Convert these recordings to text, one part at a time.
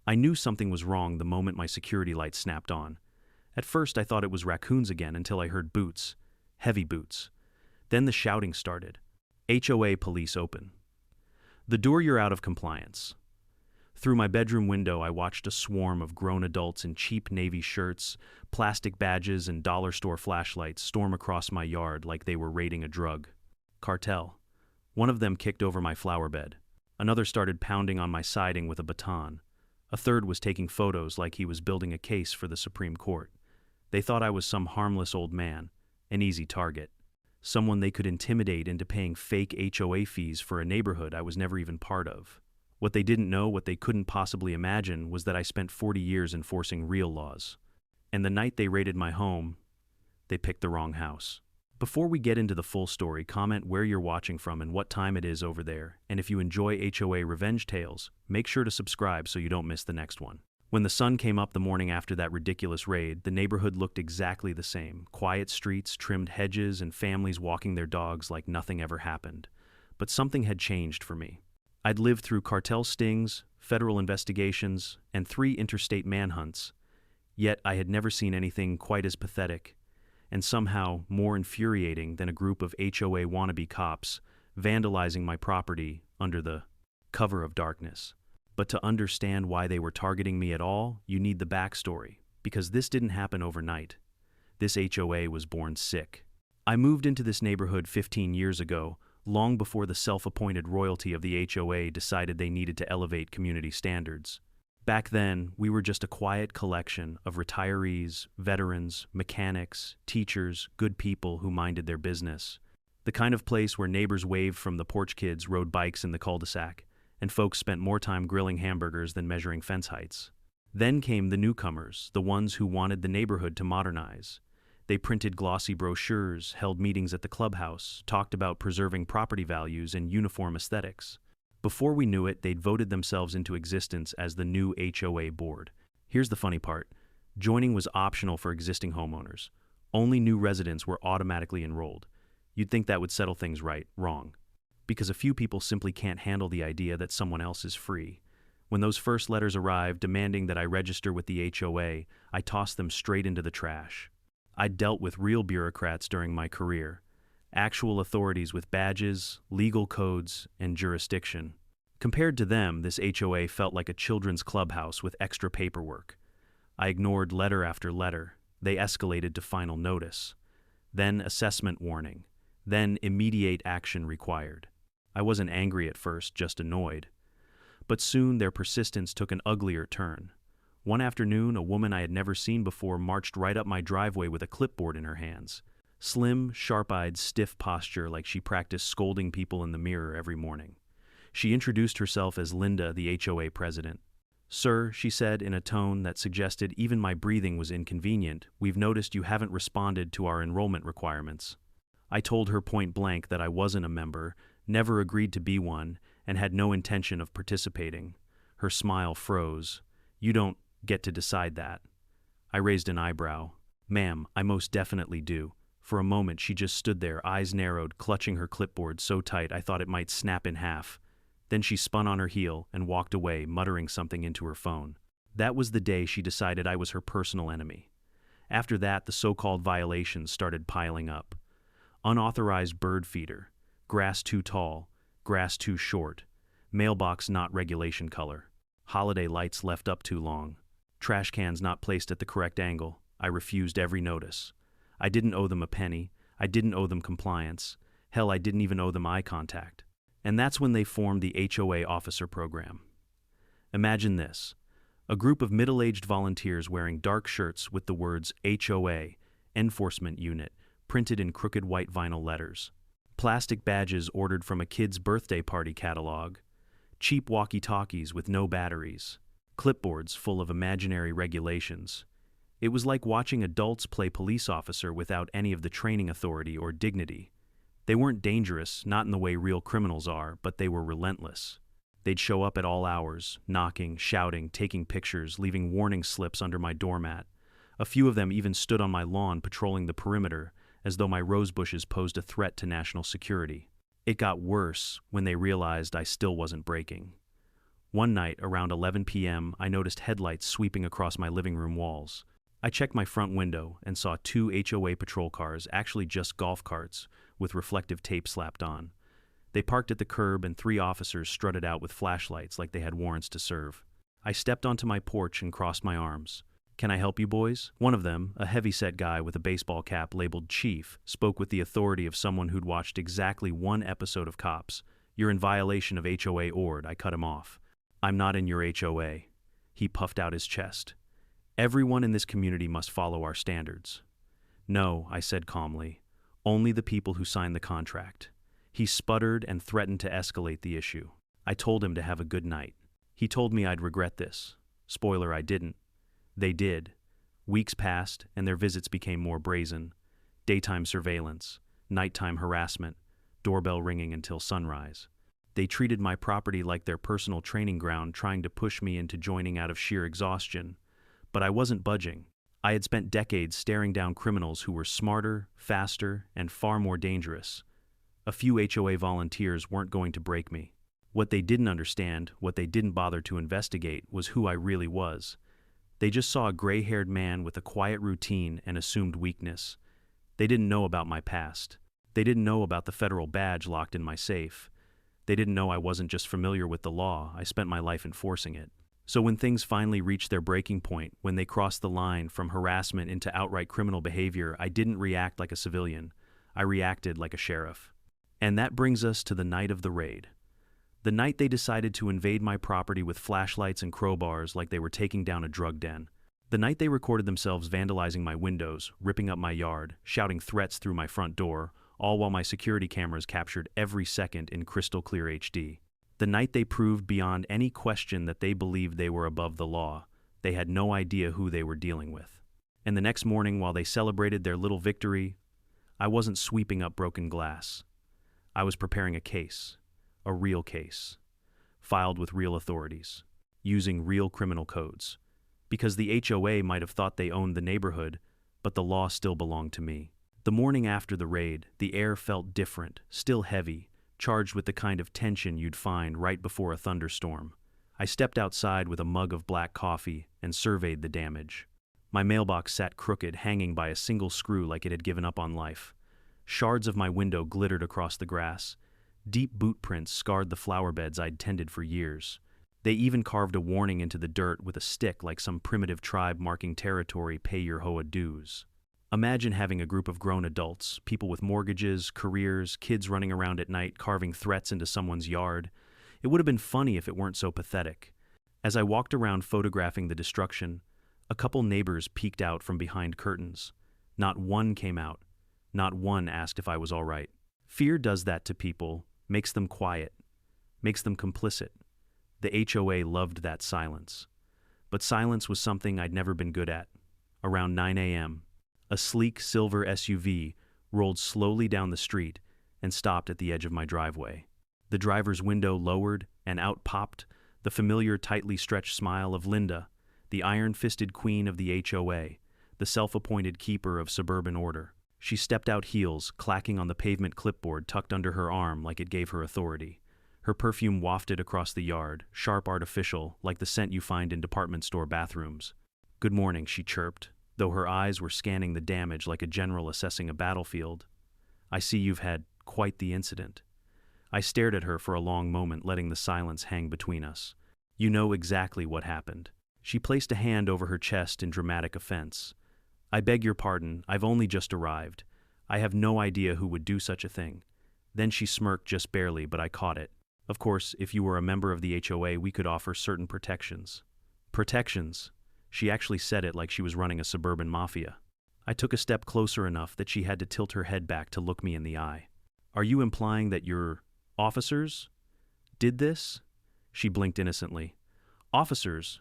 I knew something was wrong the moment my security light snapped on. At first I thought it was raccoons again until I heard boots. Heavy boots. Then the shouting started. HOA Police Open. The door, you're out of compliance. Through my bedroom window I watched a swarm of grown adults in cheap navy shirts, plastic badges and dollar store flashlights storm across my yard like they were raiding a drug cartel. One of them kicked over my flower bed. Another started pounding on my siding with a baton. A third was taking photos like he was building a case for the Supreme Court. They thought I was some harmless old man, an easy target, someone they could intimidate into paying fake HOA fees for a neighborhood I was never even part of. What they didn't know, what they couldn't possibly imagine, was that I spent 40 years enforcing real laws. And the night they raided my home, they picked the wrong house. Before we get into the full story, comment where you're watching from and what time it is over there, and if you enjoy HOA revenge tales, make sure to subscribe so you don't miss the next one. When the sun came up the morning after that ridiculous raid, the neighborhood looked exactly the same. Quiet streets, trimmed hedges, and families walking their dogs like nothing ever happened. But something had changed for me. I'd lived through cartel stings, federal investigations, and 3 interstate manhunts, yet I had never seen anything quite as pathetic and somehow more infuriating than a group of HOA wannabe cops vandalizing my property under the cover of darkness. But to understand why they were targeting me at all, you need the backstory, because this didn't happen overnight. This HOA was born sick. I moved into this neighborhood 15 years ago, long before the self-appointed royalty of the HOA decided they needed to elevate community standards. Back then, we were just a quiet collection of retirees, veterans, mechanics, teachers, good people who minded their business. The kind of place where neighbors waved from the porch, kids rode bikes in the cul-de-sac, and folks spent more time grilling hamburgers than measuring fence heights. Then came the newcomers, the ones who wanted the neighborhood to modernize. They printed glossy brochures, held meetings at the clubhouse, talked about preserving property values and uniform aesthetics. Before we knew it, they'd voted themselves into existence as the new HOA board. Here's the funny part. Joining was optional for existing homeowners. Only new residents were automatically enrolled. You'd think that would settle things right. Wrong. Because a few people simply can't handle the idea that someone else is free. When those first letters arrived demanding that I register with the HOA, I tossed them straight into the trash. I'd dealt with real bureaucrats during my career. Actual authorities with badges, legal codes, and jurisdiction. Compared to them, this HOA felt like a children's clubhouse with extra paperwork. I ignored letter after letter. They escalated to final notice. Then assessment warning. Then immediate action required. I wasn't angry at first, just annoyed. But soon their persistence took an uglier turn. One afternoon, a woman I had never seen before marched right up my driveway with a clipboard in her hands. Slim, sharp-eyed, stiff posture like she practiced scolding people in the mirror every morning. She introduced herself as Linda, the HOA president. "Sir," she said in a tone that suggested even my breathing was inconvenient, "we've noticed you haven't responded to our enrollment requirements." I told her point blank that I wasn't a member, never agreed to be one, and had no intention of participating. Her smile froze. "You don't get to decide that." I raised an eyebrow. "Ma'am, I most definitely do." For a moment she just stood there, eyes narrowed, clutching her clipboard so tight I thought it might snap in half. Then she spun on her heel and walked away, muttering something into her phone. That was the day she decided I was her personal enemy. After that, the so-called violations started piling up. Unauthorized bird feeder, grass too tall, grass too short, mailbox not regulation color, holiday lights left up too long, trash cans not placed at the correct angle. I refused every notice. I didn't owe them a penny. I didn't owe them compliance. Hell, I didn't even owe them eye contact. And that's when they formed the HOA officer program. Imagine this. A group of middle-aged volunteers wearing dark shirts with the words HOA, Enforcement Unit, printed in crooked white vinyl letters. Plastic badges ordered from a kid's birthday party catalog. Cheap walkie-talkies with no batteries. Clipboards full of imaginary regulations. It was like watching adults play police officer without any of the training authority or dignity. They weren't dangerous, not in the way real criminals are, but they were relentless. They'd show up at all hours, knocking, shouting, taking pictures, leaving warning slips under my doormat. A few of them even stood on my lawn patrolling the perimeter, as though my rose bushes posed a threat to national security. It got worse when they realized I still wasn't breaking. One night, around 11 p.m., I noticed headlights sweeping across my living room walls. I checked my front window and saw two HOA patrol cars, actually just golf carts, with reflective tape slapped on. They parked at the curb and three officers strutted out with flashlights like they had warrants to serve. I stepped onto my porch and crossed my arms. "Can I help you, boys?" One of them, a heavy-set guy with a baseball cap labeled Chief, spoke with the authority of someone who'd watched exactly one episode of Cops. "You're in violation of HOA ORD," I cut him off. "I'm not in your HOA." He puffed out his chest. "Everyone in this community must follow our standards." "No," I said calmly. "Only the people who signed the contract." He sputtered and threatened to escalate the issue. I told him to have a good night. He told me I'd regret this. Spoiler, I didn't. They did. Weeks passed, and their visits became more brazen. Daytime surveillance, nighttime harassment, doorbell ringing until sunrise. They treated my property like their personal training ground, trying to push me into joining out of sheer exhaustion. But I wasn't budging. I had spent decades staring down criminals who were smarter, faster, and far more dangerous. A few HOA volunteers weren't going to break me. What they didn't understand, what they didn't bother to investigate, was who I really was. They just saw a gray-haired man with a quiet routine and assumed weakness. They didn't know about my past. They didn't know about the federal badge locked in my safe. They didn't know I wasn't just familiar with the law, I spent my life enforcing it. So when things finally reached their breaking point, when they crossed the line from harassment into outright criminal behavior, I didn't react like a civilian. I reacted like a sheriff. And that brings us to the night of the raid. The night they decided to invade my property with flashlights and crowbars like they were taking down a drug den. The night they recorded themselves vandalizing my windows, ripping up my yard, shouting threats through my front door, all while my security cameras captured every second in crystal clear HD. The night they proved beyond any question that they believed they were above the law. They had no idea who they were dealing with. And the next morning, while they celebrated their little victory, I wasn't sweeping up broken glass. I was preparing a case, a real case, filed with real authorities, using real criminal codes. Because the HOA might have thought they owned the neighborhood, but the law still belonged to me. The morning after the raid, the air felt different, still heavy, charged with the kind of tension you'd find right before a thunderstorm. I stepped outside with a mug of black coffee and surveyed the damage. My mailbox sat crooked, hanging by a single screw like it had given up on life. Shards of my window glittered across the grass. Deep boot prints scarred the flower beds I'd tended for years. They even carved a warning into the dirt with a stick like some primitive tribe marking territory, "Pay your HOA dues." Imagine having a group of grown adults, people with mortgages, careers, kids running around at night carving threats into someone's yard. It would have been funny if it weren't so pathetic. As I walked around photographing the destruction, a couple neighbors peeked out from behind curtains. Not one came out. Not one asked if I was all right. Fear does that to people, makes them quiet, makes them complicit. The HOA loved that silence. But silence was something I'd never been good at. Around 9 a.m., a sleek silver SUV rolled slowly down the street and stopped at the edge of my driveway. The driver's window lowered, and out popped the familiar tightly stretched smile of Linda, the iron-fisted queen of the HOA, the self-appointed keeper of suburban order. She stepped out heels, clacking on the pavement clipboard tucked under her arm like it gave her authority. Her perfume wafted across the yard, sharp, artificial, like the scent you find in department store bathrooms. "Good morning," she chirped, though her eyes were scanning the damage like a general assessing a battlefield. "I see you've had quite the incident." I stared at her for a long moment, letting the silence hang between us. "You know exactly what happened." She placed a hand over her chest in dramatic offense. "I beg your pardon, I've only just arrived. I have no idea who would do such a thing." Then she smirked just barely, but I caught it. "Of course, if you were a member of the HOA, we could offer certain protections." Protections? She actually said it like she was running a suburban mafia. I took a step closer enough that she had to tilt her head back to look me in the eye. "Are you implying that your officers did this?" She blinked innocently. "Officers?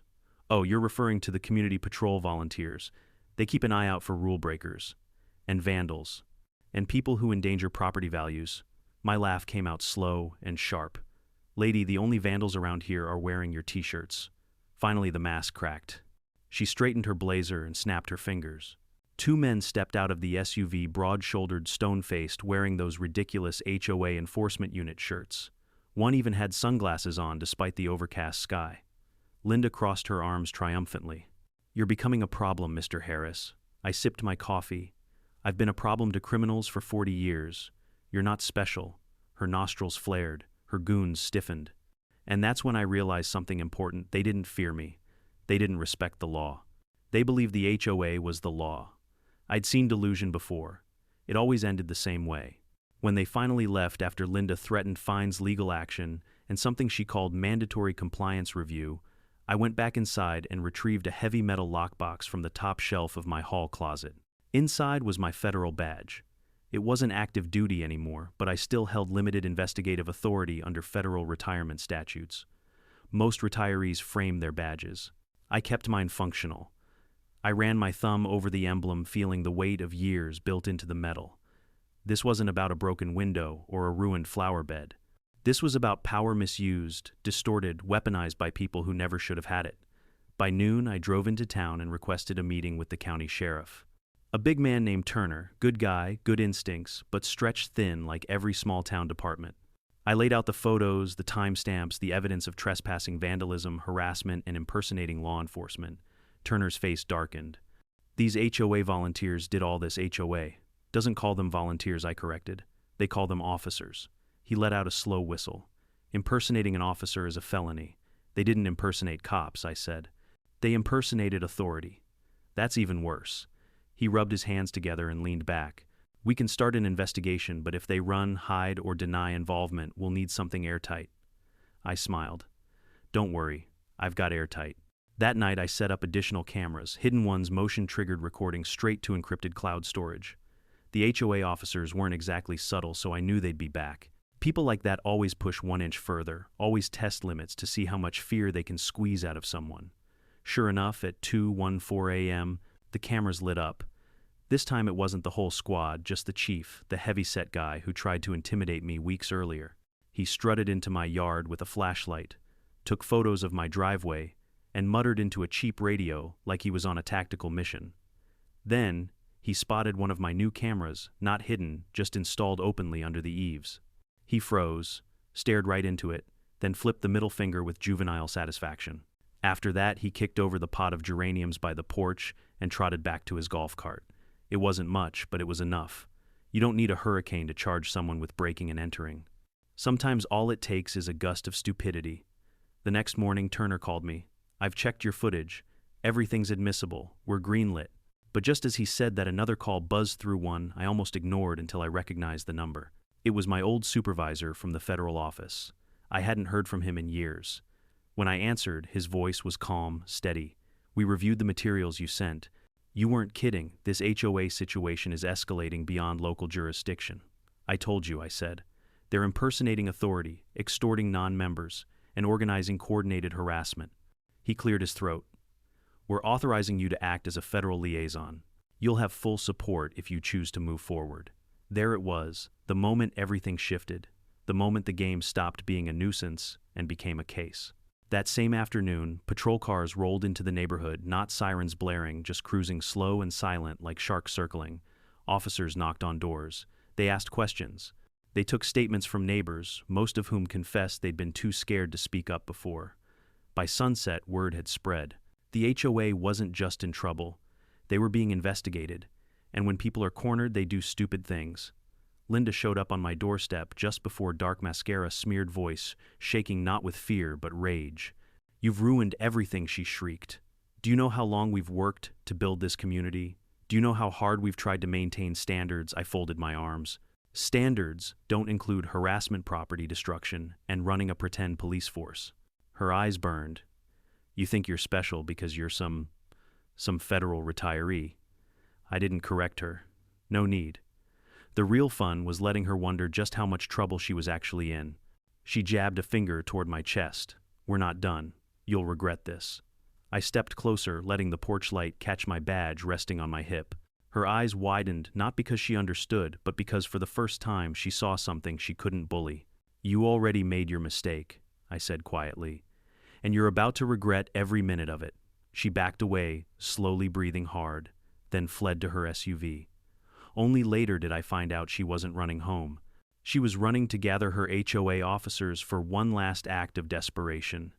Oh, you're referring to the community patrol volunteers. They keep an eye out for rule breakers, and vandals, and people who endanger property values." My laugh came out slow and sharp. "Lady, the only vandals around here are wearing your t-shirts." Finally the mask cracked. She straightened her blazer and snapped her fingers. Two men stepped out of the SUV, broad-shouldered, stone-faced, wearing those ridiculous HOA enforcement unit shirts. One even had sunglasses on despite the overcast sky. Linda crossed her arms triumphantly. "You're becoming a problem, Mr. Harris." I sipped my coffee. "I've been a problem to criminals for 40 years. You're not special." Her nostrils flared, her goons stiffened. And that's when I realized something important. They didn't fear me. They didn't respect the law. They believed the HOA was the law. I'd seen delusion before. It always ended the same way. When they finally left after Linda threatened fines, legal action, and something she called mandatory compliance review, I went back inside and retrieved a heavy metal lockbox from the top shelf of my hall closet. Inside was my federal badge. It wasn't active duty anymore, but I still held limited investigative authority under federal retirement statutes. Most retirees frame their badges. I kept mine functional. I ran my thumb over the emblem, feeling the weight of years built into the metal. This wasn't about a broken window or a ruined flower bed. This was about power misused, distorted, weaponized by people who never should have had it. By noon, I drove into town and requested a meeting with the county sheriff. A big man named Turner, good guy, good instincts, but stretched thin like every small-town department. I laid out the photos, the timestamps, the evidence of trespassing, vandalism, harassment, and impersonating law enforcement. Turner's face darkened. "These HOA volunteers did all this." "HOA doesn't call them volunteers," I corrected. "They call them officers." He let out a slow whistle. "Impersonating an officer is a felony." "They didn't impersonate cops," I said. "They impersonated authority. That's even worse." He rubbed his hands together and leaned back. "We can start an investigation, but if they run, hide, or deny involvement, we'll need something airtight." I smiled. "Don't worry, I've got airtight." That night I set up additional cameras, hidden ones, motion-triggered recording straight to encrypted cloud storage. The HOA officers weren't exactly subtle, so I knew they'd be back. People like that always push 1 inch further, always test limits to see how much fear they can squeeze out of someone. Sure enough, at 2:14 a.m., the cameras lit up. This time it wasn't the whole squad, just the chief, the heavy-set guy who tried to intimidate me weeks earlier. He strutted into my yard with a flashlight, took photos of my driveway, and muttered into a cheap radio like he was on a tactical mission. Then, he spotted one of my new cameras, not hidden, just installed openly under the eaves. He froze, stared right into it, then flipped the middle finger with juvenile satisfaction. After that, he kicked over the pot of geraniums by the porch and trotted back to his golf cart. It wasn't much, but it was enough. You don't need a hurricane to charge someone with breaking and entering. Sometimes all it takes is a gust of stupidity. The next morning, Turner called me. "I've checked your footage. Everything's admissible. We're greenlit." But just as he said that, another call buzzed through one I almost ignored until I recognized the number. It was my old supervisor from the federal office. I hadn't heard from him in years. When I answered, his voice was calm, steady. "We reviewed the materials you sent. You weren't kidding. This HOA situation is escalating beyond local jurisdiction." "I told you," I said. "They're impersonating authority, extorting non-members, and organizing coordinated harassment." He cleared his throat. "We're authorizing you to act as a federal liaison. You'll have full support if you choose to move forward." There it was, the moment everything shifted, the moment the game stopped being a nuisance and became a case. That same afternoon, patrol cars rolled into the neighborhood, not sirens blaring, just cruising slow and silent like sharks circling. Officers knocked on doors. They asked questions. They took statements from neighbors, most of whom confessed they'd been too scared to speak up before. By sunset, word had spread. The HOA wasn't just in trouble. They were being investigated. And when people are cornered, they do stupid things. Linda showed up on my doorstep just before dark mascara-smeared voice, shaking not with fear but rage. "You've ruined everything," she shrieked. "Do you know how long we've worked to build this community? Do you know how hard we've tried to maintain standards?" I folded my arms. "Standards don't include harassment, property destruction, and running a pretend police force." Her eyes burned. "You think you're special because you're some federal retiree." I didn't correct her. No need. The real fun was letting her wonder just how much trouble she was actually in. She jabbed a finger toward my chest. "We're not done. You'll regret this." I stepped closer, letting the porch light catch my badge resting on my hip. Her eyes widened, not because she understood, but because for the first time she saw something she couldn't bully. "You already made your mistake," I said quietly, "and you're about to regret every minute of it." She backed away, slowly breathing hard, then fled to her SUV. Only later did I find out she wasn't running home. She was running to gather her HOA officers for one last act of desperation.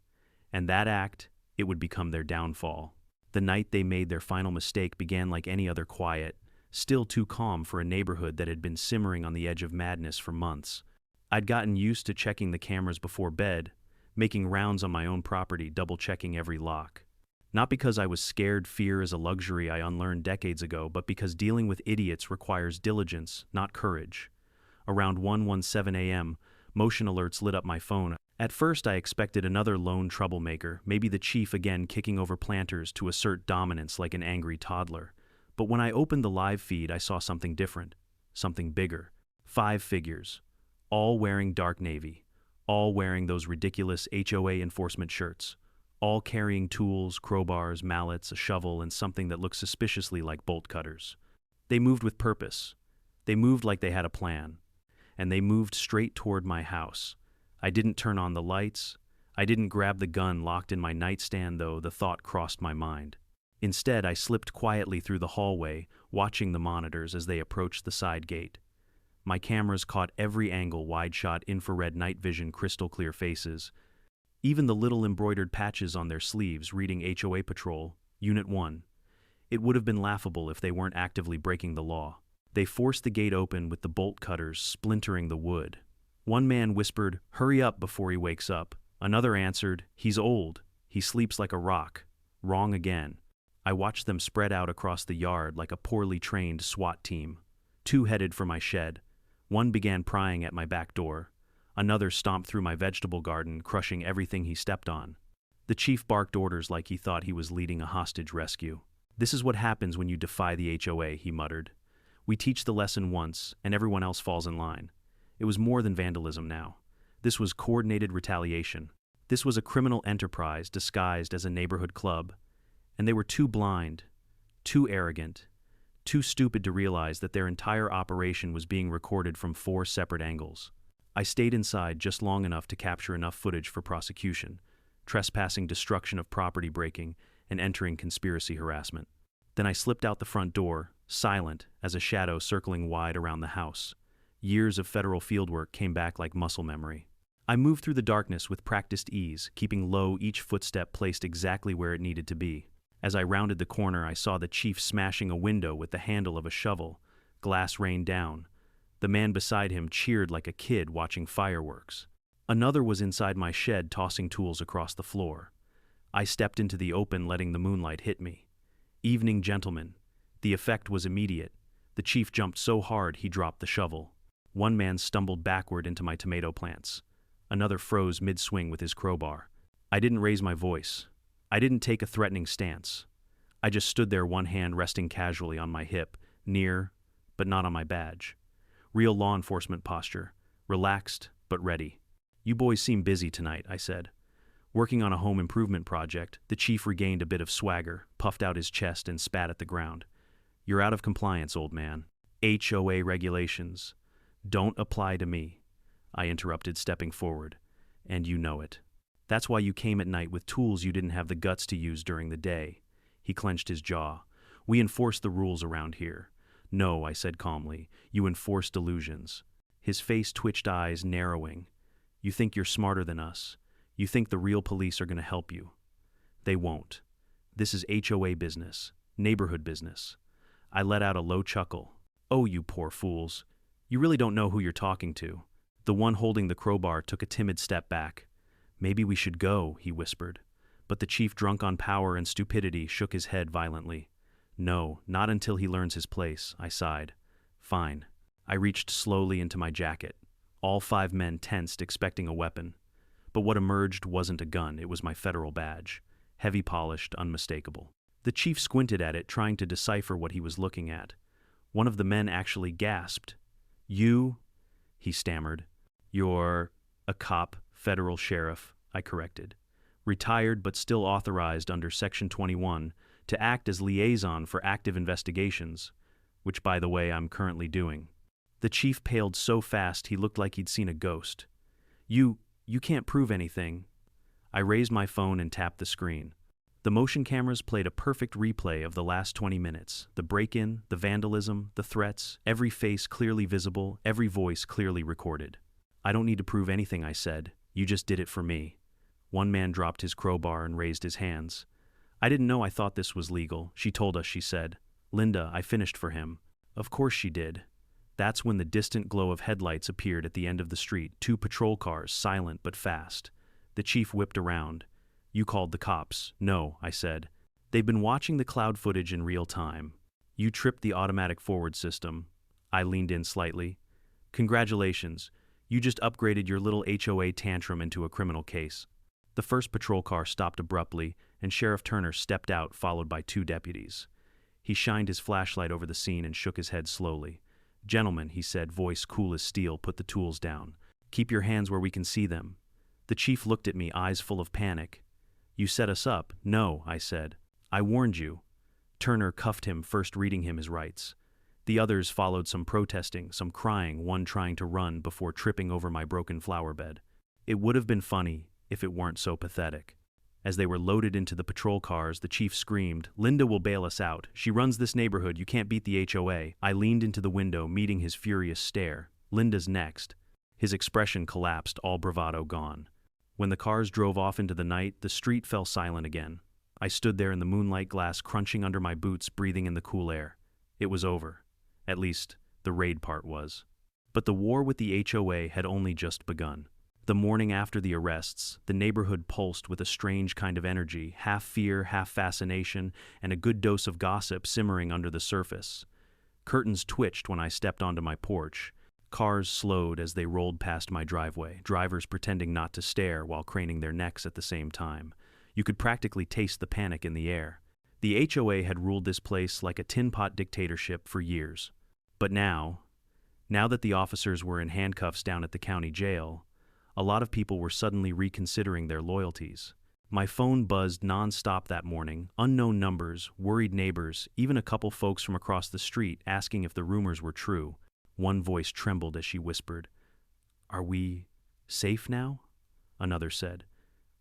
And that act, it would become their downfall. The night they made their final mistake began like any other quiet, still too calm for a neighborhood that had been simmering on the edge of madness for months. I'd gotten used to checking the cameras before bed, making rounds on my own property, double-checking every lock. Not because I was scared fear is a luxury I unlearned decades ago, but because dealing with idiots requires diligence, not courage. Around 1:17 a.m., motion alerts lit up my phone. At first I expected another lone troublemaker, maybe the chief again kicking over planters to assert dominance like an angry toddler. But when I opened the live feed, I saw something different, something bigger. 5 figures, all wearing dark navy, all wearing those ridiculous HOA enforcement shirts, all carrying tools, crowbars, mallets, a shovel, and something that looked suspiciously like bolt cutters. They moved with purpose. They moved like they had a plan. And they moved straight toward my house. I didn't turn on the lights. I didn't grab the gun locked in my nightstand, though the thought crossed my mind. Instead, I slipped quietly through the hallway, watching the monitors as they approached the side gate. My cameras caught every angle, wide-shot infrared night vision, crystal-clear faces. Even the little embroidered patches on their sleeves reading HOA Patrol, Unit 1. It would have been laughable if they weren't actively breaking the law. They forced the gate open with the bolt cutters splintering the wood. One man whispered, "Hurry up before he wakes up." Another answered, "He's old. He sleeps like a rock." Wrong again. I watched them spread out across the yard like a poorly trained SWAT team. 2 headed for my shed. One began prying at my back door. Another stomped through my vegetable garden, crushing everything he stepped on. The chief barked orders like he thought he was leading a hostage rescue. "This is what happens when you defy the HOA," he muttered. "We teach the lesson once, and everyone else falls in line." It was more than vandalism now. This was coordinated retaliation. This was a criminal enterprise disguised as a neighborhood club. And they were too blind, too arrogant, too stupid to realize that their entire operation was being recorded from 4 separate angles. I stayed inside just long enough to capture enough footage for prosecution: trespassing, destruction of property, breaking, and entering conspiracy harassment. Then I slipped out the front door, silent as a shadow circling wide around the house. Years of federal fieldwork came back like muscle memory. I moved through the darkness with practiced ease, keeping low, each footstep placed exactly where it needed to be. As I rounded the corner, I saw the chief smashing a window with the handle of a shovel. Glass rained down. The man beside him cheered like a kid watching fireworks. Another was inside my shed, tossing tools across the floor. I stepped into the open, letting the moonlight hit me. Evening, gentlemen. The effect was immediate. The chief jumped so hard he dropped the shovel. One man stumbled backward into my tomato plants. Another froze mid-swing with his crowbar. I didn't raise my voice. I didn't take a threatening stance. I just stood there, one hand resting casually on my hip, near, but not on my badge. Real law enforcement posture, relaxed but ready. "You boys seem busy tonight," I said. Working on a home improvement project, the chief regained a bit of swagger, puffed out his chest, and spat at the ground. "You're out of compliance, old man. HOA regulations don't apply to me," I interrupted, stepping forward. "And you know it. That's why you came at night with tools you didn't have the guts to use during the day." He clenched his jaw. "We enforce the rules around here." "No," I said calmly. "You enforce delusions." His face twitched, eyes narrowing. "You think you're smarter than us. You think the real police are going to help you. They won't. This is HOA business, neighborhood business." I let out a low chuckle. "Oh, you poor fools. You really don't know who you're talking to." The one holding the crowbar took a timid step back. "Maybe we should go," he whispered. But the chief, drunk on power and stupidity, shook his head violently. "No, not until he learns his place," I sighed. "Fine." I reached slowly into my jacket. All 5 men tensed, expecting a weapon. But what emerged wasn't a gun, it was my federal badge. Heavy polished, unmistakable. The chief squinted at it, trying to decipher what he was looking at. One of the men actually gasped. "You?" he stammered. "You're a cop, federal sheriff," I corrected. "Retired but still authorized under Section 21 to act as liaison for active investigations, which, by the way, I'm currently doing." The chief paled so fast he looked like he'd seen a ghost. You can't prove anything." I raised my phone and tapped the screen. The motion cameras played a perfect replay of the last 20 minutes. The break-in, the vandalism, the threats, every face clearly visible, every voice clearly recorded. "I don't need to prove anything," I said. "You just did it for me." One man dropped his crowbar and raised his hands. "I didn't know I thought this was legal. She told us," she said. "Linda, I finished for him." Of course she did. That's when the distant glow of headlights appeared at the end of the street, 2 patrol cars, silent but fast. The chief whipped around. "You called the cops." "No," I said. "They've been watching the cloud footage in real time. You tripped the automatic forward system." I leaned in slightly. "Congratulations. You just upgraded your little HOA tantrum into a criminal case." The first patrol car stopped abruptly, and Sheriff Turner stepped out, followed by 2 deputies. He shined his flashlight over the scene and shook his head slowly. "Gentlemen," he said, voice cool as steel, "put the tools down. Keep your hands where we can see them." The chief looked at me, eyes full of panic. "You set us up." "No," I said. "I warned you." Turner cuffed him, first reading him his rights. The others followed, some protesting, some crying, one trying to run before tripping over my broken flower bed. It would have been funny if it weren't so pathetic. As they were loaded into the patrol cars, the chief screamed, "Linda will bail us out. She runs this neighborhood. You can't beat the HOA." I leaned into the window, meeting his furious stare. "Linda's next." His expression collapsed, all bravado gone. When the cars drove off into the night, the street fell silent again. I stood there in the moonlight, glass crunching under my boots, breathing in the cool air. It was over. At least, the raid part was. But the war with the HOA had only just begun. The morning after the arrests, the neighborhood pulsed with a strange kind of energy, half fear, half fascination, and a good dose of gossip simmering under the surface. Curtains twitched when I stepped onto my porch. Cars slowed as they rolled past my driveway, drivers pretending not to stare while craning their necks at the same time. You could practically taste the panic in the air. The HOA had ruled this place like a tin pot dictatorship for years. But now that the officers were in handcuffs down at the county jail, a lot of people were suddenly reconsidering their loyalties. My phone buzzed non-stop that morning, unknown numbers, worried neighbors, even a couple folks from across the street asking if the rumors were true. One voice trembled as she whispered, "Are we safe now?" Another said,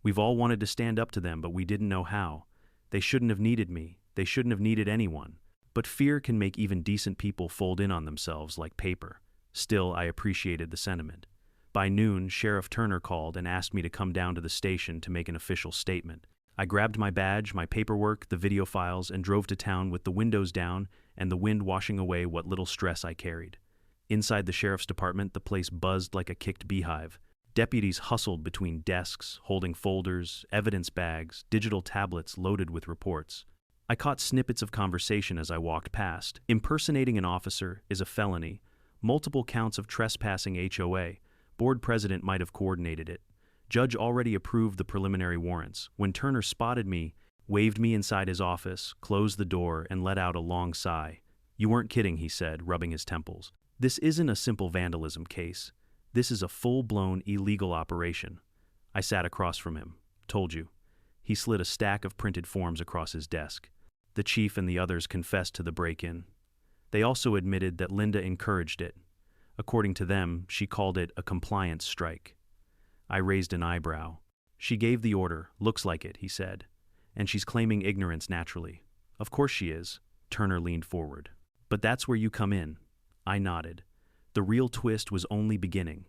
"We've all wanted to stand up to them, but we didn't know how. They shouldn't have needed me. They shouldn't have needed anyone." But fear can make even decent people fold in on themselves like paper. Still, I appreciated the sentiment. By noon, Sheriff Turner called and asked me to come down to the station to make an official statement. I grabbed my badge, my paperwork, the video files, and drove to town with the windows down and the wind washing away what little stress I carried. Inside the sheriff's department, the place buzzed like a kicked beehive. Deputies hustled between desks, holding folders, evidence bags, digital tablets loaded with reports. I caught snippets of conversation as I walked past. Impersonating an officer is a felony. Multiple counts of trespassing HOA. Board president might have coordinated it. Judge already approved the preliminary warrants. When Turner spotted me, waved me inside his office, closed the door, and let out a long sigh. "You weren't kidding," he said, rubbing his temples. "This isn't a simple vandalism case. This is a full-blown illegal operation." I sat across from him. "Told you." He slid a stack of printed forms across his desk. The chief and the others confessed to the break-in. They also admitted that Linda encouraged it. According to them, she called it a compliance strike. I raised an eyebrow. "She gave the order, looks like it," he said. "And she's claiming ignorance naturally." "Of course she is." Turner leaned forward. "But that's where you come in." I nodded. The real twist was only beginning.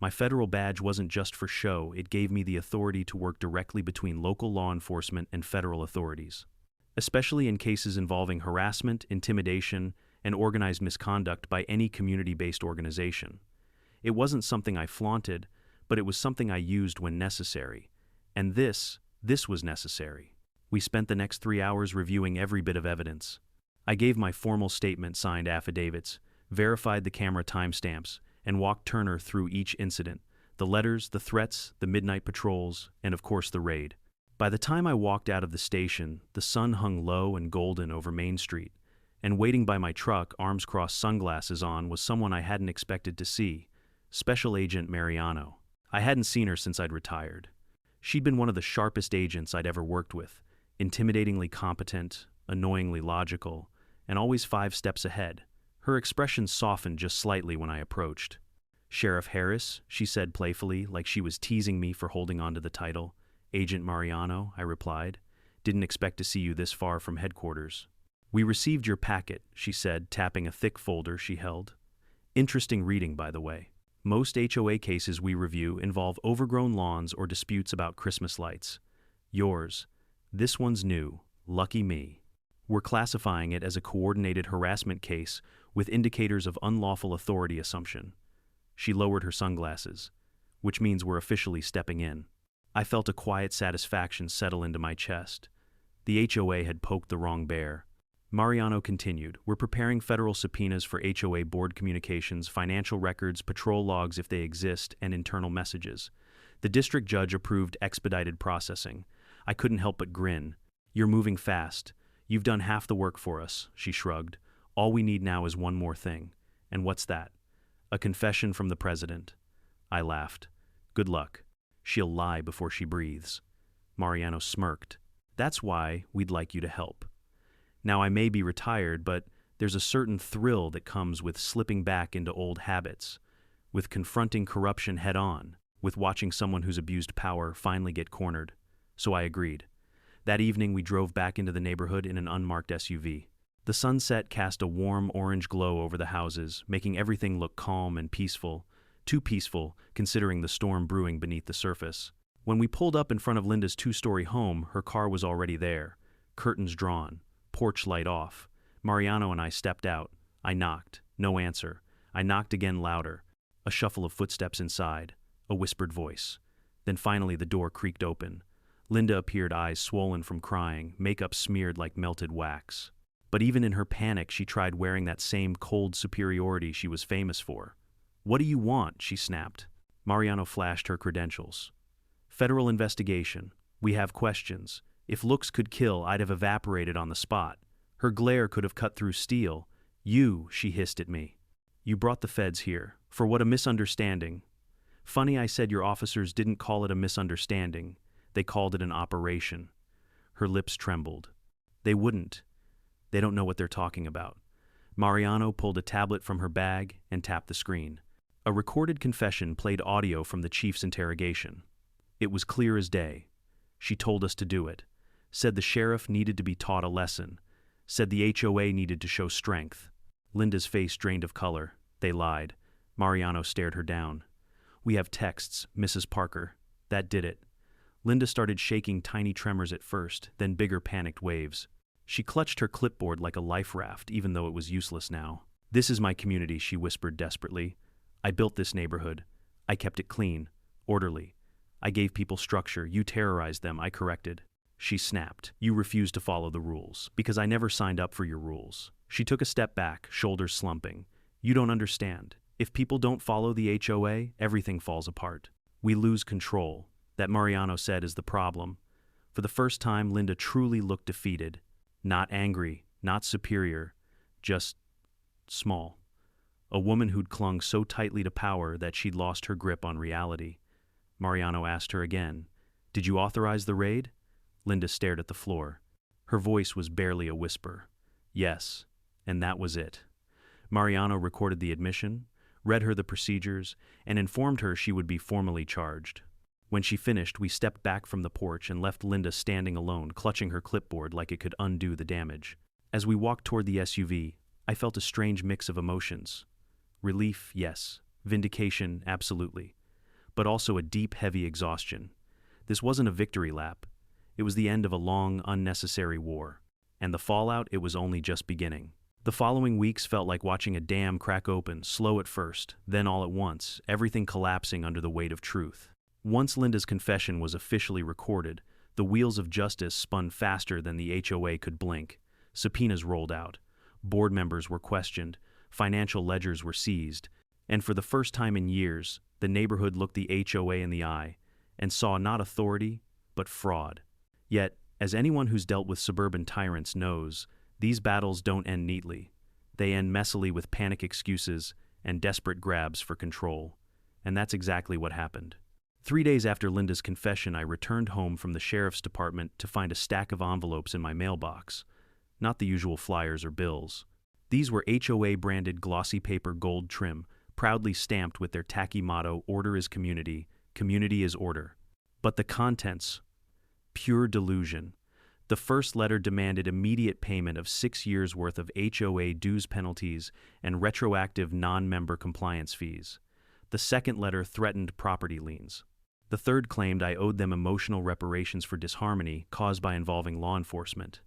My federal badge wasn't just for show, it gave me the authority to work directly between local law enforcement and federal authorities, especially in cases involving harassment, intimidation, and organized misconduct by any community-based organization. It wasn't something I flaunted, but it was something I used when necessary. And this was necessary. We spent the next 3 hours reviewing every bit of evidence. I gave my formal statement, signed affidavits, verified the camera timestamps, and walked Turner through each incident, the letters, the threats, the midnight patrols, and of course the raid. By the time I walked out of the station, the sun hung low and golden over Main Street, and waiting by my truck, arms crossed, sunglasses on, was someone I hadn't expected to see, Special Agent Mariano. I hadn't seen her since I'd retired. She'd been one of the sharpest agents I'd ever worked with, intimidatingly competent, annoyingly logical, and always 5 steps ahead. Her expression softened just slightly when I approached. "Sheriff Harris," she said playfully, like she was teasing me for holding on to the title. "Agent Mariano," I replied. Didn't expect to see you this far from headquarters. We received your packet, she said, tapping a thick folder she held. Interesting reading, by the way. Most HOA cases we review involve overgrown lawns or disputes about Christmas lights. Yours. This one's new. Lucky me. We're classifying it as a coordinated harassment case with indicators of unlawful authority assumption. She lowered her sunglasses, which means we're officially stepping in. I felt a quiet satisfaction settle into my chest. The HOA had poked the wrong bear. Mariano continued, we're preparing federal subpoenas for HOA board communications, financial records, patrol logs if they exist, and internal messages. The district judge approved expedited processing. I couldn't help but grin. You're moving fast. You've done half the work for us, she shrugged. All we need now is one more thing. And what's that? A confession from the president. I laughed. Good luck. She'll lie before she breathes. Mariano smirked. That's why we'd like you to help. Now I may be retired, but there's a certain thrill that comes with slipping back into old habits, with confronting corruption head-on, with watching someone who's abused power finally get cornered. So I agreed. That evening we drove back into the neighborhood in an unmarked SUV. The sunset cast a warm orange glow over the houses, making everything look calm and peaceful. Too peaceful, considering the storm brewing beneath the surface. When we pulled up in front of Linda's two-story home, her car was already there. Curtains drawn. Porch light off. Mariano and I stepped out. I knocked. No answer. I knocked again louder. A shuffle of footsteps inside. A whispered voice. Then finally the door creaked open. Linda appeared, eyes swollen from crying, makeup smeared like melted wax. But even in her panic, she tried wearing that same cold superiority she was famous for. What do you want? She snapped. Mariano flashed her credentials. Federal investigation. We have questions. If looks could kill, I'd have evaporated on the spot. Her glare could have cut through steel. You, she hissed at me. You brought the feds here. For what, a misunderstanding? Funny I said your officers didn't call it a misunderstanding. They called it an operation. Her lips trembled. They wouldn't. They don't know what they're talking about. Mariano pulled a tablet from her bag and tapped the screen. A recorded confession played audio from the chief's interrogation. It was clear as day. She told us to do it. Said the sheriff needed to be taught a lesson. Said the HOA needed to show strength. Linda's face drained of color. They lied. Mariano stared her down. We have texts, Mrs. Parker. That did it. Linda started shaking tiny tremors at first, then bigger panicked waves. She clutched her clipboard like a life raft, even though it was useless now. This is my community, she whispered desperately. I built this neighborhood. I kept it clean, orderly. I gave people structure. You terrorized them, I corrected. She snapped. You refused to follow the rules, because I never signed up for your rules. She took a step back, shoulders slumping. You don't understand. If people don't follow the HOA, everything falls apart. We lose control. That, Mariano said, is the problem. For the first time, Linda truly looked defeated. Not angry, not superior, just small. A woman who'd clung so tightly to power that she'd lost her grip on reality. Mariano asked her again, Did you authorize the raid? Linda stared at the floor. Her voice was barely a whisper. Yes, and that was it. Mariano recorded the admission, read her the procedures, and informed her she would be formally charged. When she finished, we stepped back from the porch and left Linda standing alone, clutching her clipboard like it could undo the damage. As we walked toward the SUV, I felt a strange mix of emotions. Relief, yes. Vindication, absolutely. But also a deep, heavy exhaustion. This wasn't a victory lap. It was the end of a long, unnecessary war. And the fallout, it was only just beginning. The following weeks felt like watching a dam crack open, slow at first, then all at once, everything collapsing under the weight of truth. Once Linda's confession was officially recorded, the wheels of justice spun faster than the HOA could blink. Subpoenas rolled out. Board members were questioned. Financial ledgers were seized. And for the first time in years, the neighborhood looked the HOA in the eye and saw not authority, but fraud. Yet, as anyone who's dealt with suburban tyrants knows, these battles don't end neatly. They end messily with panic excuses and desperate grabs for control. And that's exactly what happened. 3 days after Linda's confession, I returned home from the sheriff's department to find a stack of envelopes in my mailbox. Not the usual flyers or bills. These were HOA-branded glossy paper gold trim, proudly stamped with their tacky motto, Order is Community, Community is Order. But the contents, pure delusion. The first letter demanded immediate payment of 6 years' worth of HOA dues penalties and retroactive non-member compliance fees. The second letter threatened property liens. The third claimed I owed them emotional reparations for disharmony caused by involving law enforcement.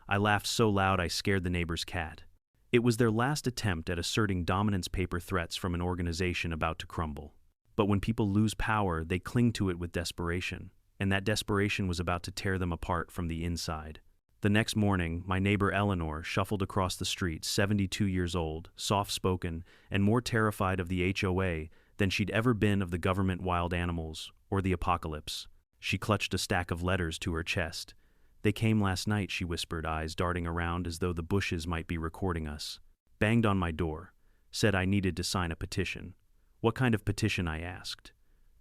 I laughed so loud I scared the neighbor's cat. It was their last attempt at asserting dominance paper threats from an organization about to crumble. But when people lose power, they cling to it with desperation, and that desperation was about to tear them apart from the inside. The next morning, my neighbor Eleanor shuffled across the street, 72 years old, soft-spoken, and more terrified of the HOA than she'd ever been of the government wild animals or the apocalypse. She clutched a stack of letters to her chest. "They came last night," she whispered, eyes darting around as though the bushes might be recording us. Banged on my door. Said I needed to sign a petition. "What kind of petition?" I asked.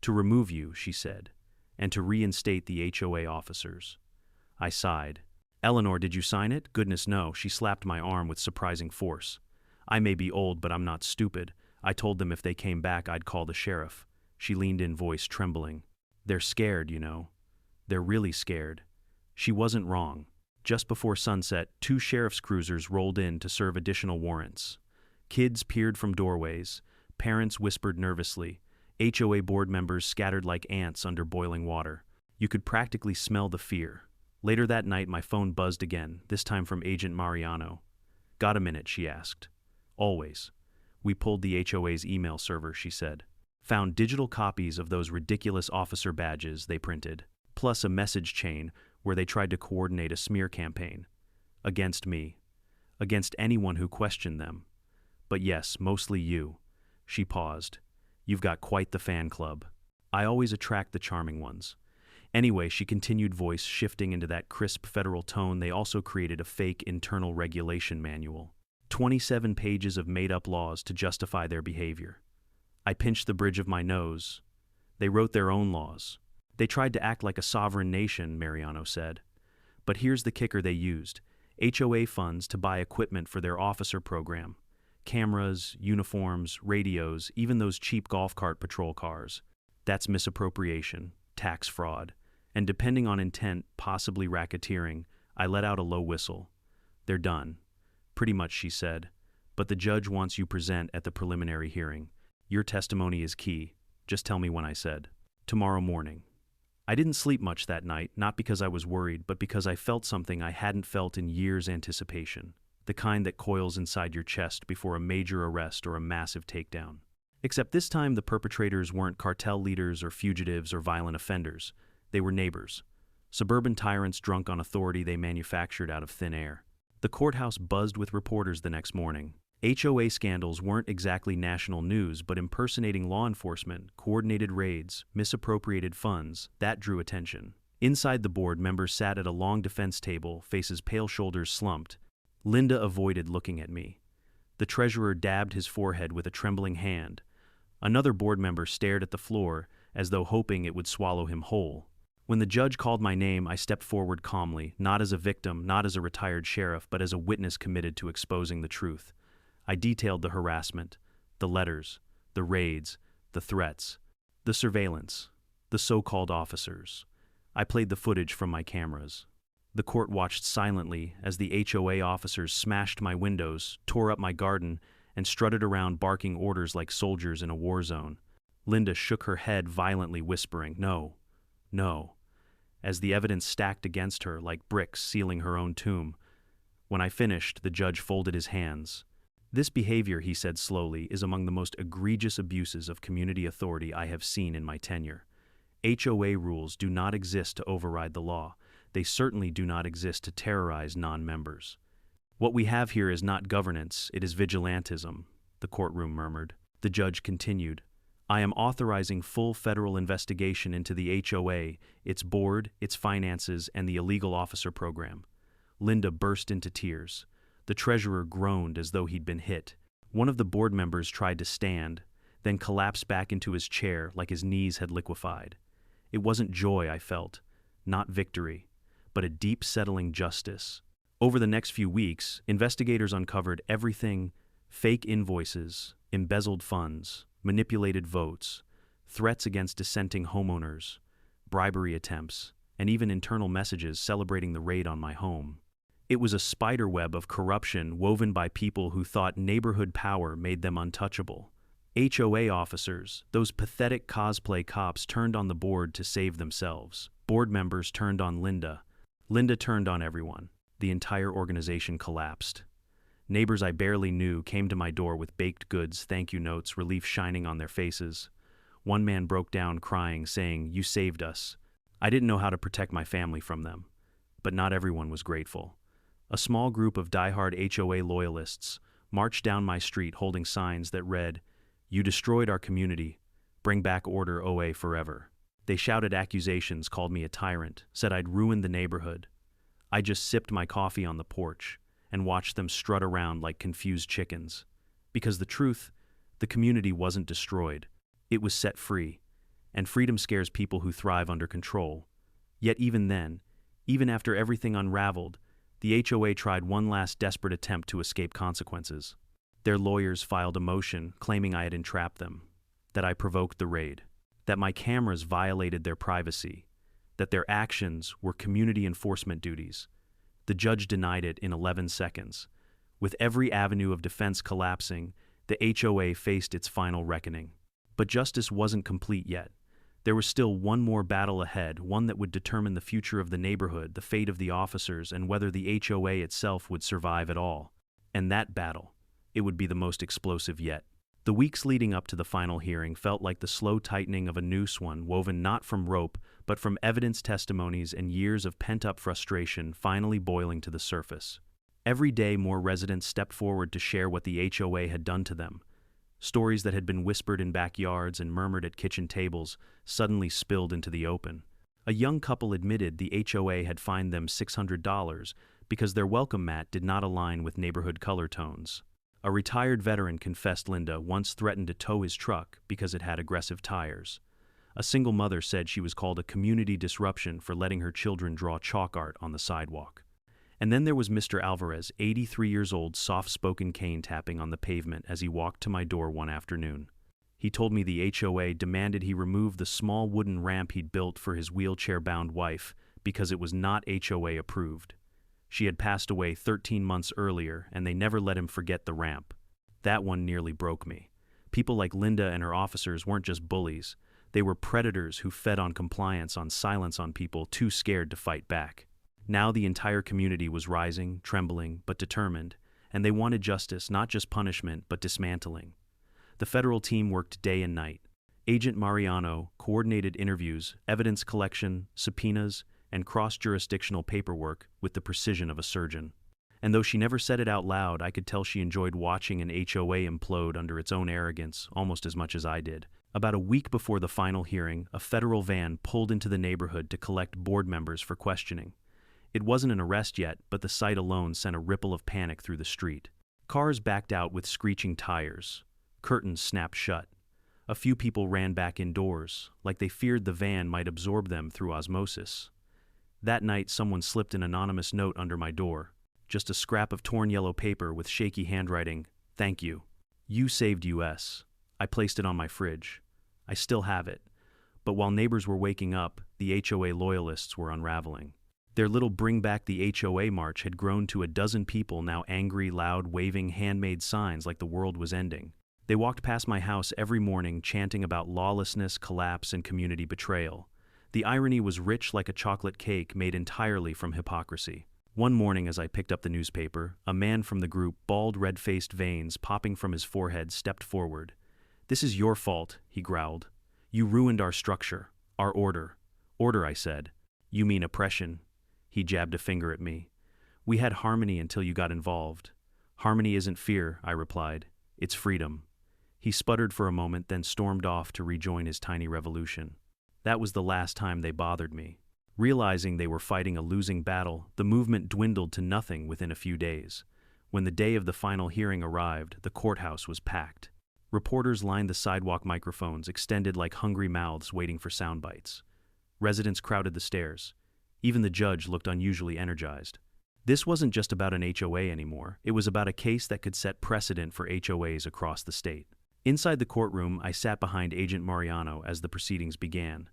"To remove you," she said, "and to reinstate the HOA officers." I sighed. "Eleanor, did you sign it?" "Goodness, no." She slapped my arm with surprising force. "I may be old, but I'm not stupid. I told them if they came back, I'd call the sheriff." She leaned in, voice trembling. "They're scared, you know. They're really scared." She wasn't wrong. Just before sunset, 2 sheriff's cruisers rolled in to serve additional warrants. Kids peered from doorways. Parents whispered nervously. HOA board members scattered like ants under boiling water. You could practically smell the fear. Later that night, my phone buzzed again, this time from Agent Mariano. "Got a minute?" she asked. "Always." "We pulled the HOA's email server," she said. "Found digital copies of those ridiculous officer badges they printed, plus a message chain where they tried to coordinate a smear campaign. Against me. Against anyone who questioned them. But yes, mostly you." She paused. "You've got quite the fan club. I always attract the charming ones." Anyway, she continued, voice shifting into that crisp federal tone, "They also created a fake internal regulation manual. 27 pages of made-up laws to justify their behavior." I pinched the bridge of my nose. "They wrote their own laws. They tried to act like a sovereign nation," Mariano said. "But here's the kicker they used. HOA funds to buy equipment for their officer program. Cameras, uniforms, radios, even those cheap golf cart patrol cars. That's misappropriation, tax fraud, and depending on intent, possibly racketeering." I let out a low whistle. "They're done." "Pretty much," she said. "But the judge wants you present at the preliminary hearing. Your testimony is key. Just tell me when," I said. "Tomorrow morning." I didn't sleep much that night, not because I was worried, but because I felt something I hadn't felt in years: anticipation. The kind that coils inside your chest before a major arrest or a massive takedown. Except this time the perpetrators weren't cartel leaders or fugitives or violent offenders. They were neighbors. Suburban tyrants drunk on authority they manufactured out of thin air. The courthouse buzzed with reporters the next morning. HOA scandals weren't exactly national news, but impersonating law enforcement, coordinated raids, misappropriated funds, that drew attention. Inside the board, members sat at a long defense table, faces pale, shoulders slumped. Linda avoided looking at me. The treasurer dabbed his forehead with a trembling hand. Another board member stared at the floor, as though hoping it would swallow him whole. When the judge called my name, I stepped forward calmly, not as a victim, not as a retired sheriff, but as a witness committed to exposing the truth. I detailed the harassment, the letters, the raids, the threats, the surveillance, the so-called officers. I played the footage from my cameras. The court watched silently as the HOA officers smashed my windows, tore up my garden, and strutted around barking orders like soldiers in a war zone. Linda shook her head violently, whispering, "No, no," as the evidence stacked against her like bricks sealing her own tomb. When I finished, the judge folded his hands. "This behavior," he said slowly, "is among the most egregious abuses of community authority I have seen in my tenure. HOA rules do not exist to override the law. They certainly do not exist to terrorize non-members. What we have here is not governance, it is vigilantism," the courtroom murmured. The judge continued, "I am authorizing full federal investigation into the HOA, its board, its finances, and the illegal officer program." Linda burst into tears. The treasurer groaned as though he'd been hit. One of the board members tried to stand, then collapsed back into his chair like his knees had liquefied. It wasn't joy I felt, not victory, but a deep settling justice. Over the next few weeks, investigators uncovered everything: fake invoices, embezzled funds, manipulated votes, threats against dissenting homeowners, bribery attempts, and even internal messages celebrating the raid on my home. It was a spiderweb of corruption woven by people who thought neighborhood power made them untouchable. HOA officers, those pathetic cosplay cops, turned on the board to save themselves. Board members turned on Linda. Linda turned on everyone. The entire organization collapsed. Neighbors I barely knew came to my door with baked goods, thank you notes, relief shining on their faces. One man broke down crying, saying, "You saved us." I didn't know how to protect my family from them. But not everyone was grateful. A small group of diehard HOA loyalists marched down my street holding signs that read, "You destroyed our community. Bring back order OA forever." They shouted accusations, called me a tyrant, said I'd ruined the neighborhood. I just sipped my coffee on the porch and watched them strut around like confused chickens. Because the truth, the community wasn't destroyed. It was set free. And freedom scares people who thrive under control. Yet even then, even after everything unraveled, the HOA tried one last desperate attempt to escape consequences. Their lawyers filed a motion claiming I had entrapped them, that I provoked the raid, that my cameras violated their privacy, that their actions were community enforcement duties. The judge denied it in 11 seconds. With every avenue of defense collapsing, the HOA faced its final reckoning. But justice wasn't complete yet. There was still one more battle ahead, one that would determine the future of the neighborhood, the fate of the officers, and whether the HOA itself would survive at all. And that battle, it would be the most explosive yet. The weeks leading up to the final hearing felt like the slow tightening of a noose, one woven not from rope, but from evidence, testimonies, and years of pent-up frustration finally boiling to the surface. Every day, more residents stepped forward to share what the HOA had done to them. Stories that had been whispered in backyards and murmured at kitchen tables suddenly spilled into the open. A young couple admitted the HOA had fined them $600 because their welcome mat did not align with neighborhood color tones. A retired veteran confessed Linda once threatened to tow his truck because it had aggressive tires. A single mother said she was called a community disruption for letting her children draw chalk art on the sidewalk. And then there was Mr. Alvarez, 83 years old, soft-spoken cane tapping on the pavement as he walked to my door one afternoon. He told me the HOA demanded he remove the small wooden ramp he'd built for his wheelchair-bound wife because it was not HOA approved. She had passed away 13 months earlier, and they never let him forget the ramp. That one nearly broke me. People like Linda and her officers weren't just bullies. They were predators who fed on compliance, on silence, on people too scared to fight back. Now the entire community was rising, trembling, but determined, and they wanted justice, not just punishment, but dismantling. The federal team worked day and night. Agent Mariano coordinated interviews, evidence collection, subpoenas, and cross-jurisdictional paperwork with the precision of a surgeon. And though she never said it out loud, I could tell she enjoyed watching an HOA implode under its own arrogance almost as much as I did. About a week before the final hearing, a federal van pulled into the neighborhood to collect board members for questioning. It wasn't an arrest yet, but the sight alone sent a ripple of panic through the street. Cars backed out with screeching tires. Curtains snapped shut. A few people ran back indoors, like they feared the van might absorb them through osmosis. That night, someone slipped an anonymous note under my door. Just a scrap of torn yellow paper with shaky handwriting. "Thank you. You saved US." I placed it on my fridge. I still have it. But while neighbors were waking up, the HOA loyalists were unraveling. Their little Bring Back the HOA march had grown to a dozen people, now angry, loud, waving handmade signs like the world was ending. They walked past my house every morning, chanting about lawlessness, collapse, and community betrayal. The irony was rich like a chocolate cake made entirely from hypocrisy. One morning as I picked up the newspaper, a man from the group, bald, red-faced veins popping from his forehead, stepped forward. "This is your fault," he growled. "You ruined our structure, our order." "Order," I said. "You mean oppression." He jabbed a finger at me. "We had harmony until you got involved." "Harmony isn't fear," I replied. "It's freedom." He sputtered for a moment, then stormed off to rejoin his tiny revolution. That was the last time they bothered me. Realizing they were fighting a losing battle, the movement dwindled to nothing within a few days. When the day of the final hearing arrived, the courthouse was packed. Reporters lined the sidewalk, microphones extended like hungry mouths waiting for sound bites. Residents crowded the stairs. Even the judge looked unusually energized. This wasn't just about an HOA anymore. It was about a case that could set precedent for HOAs across the state. Inside the courtroom, I sat behind Agent Mariano as the proceedings began.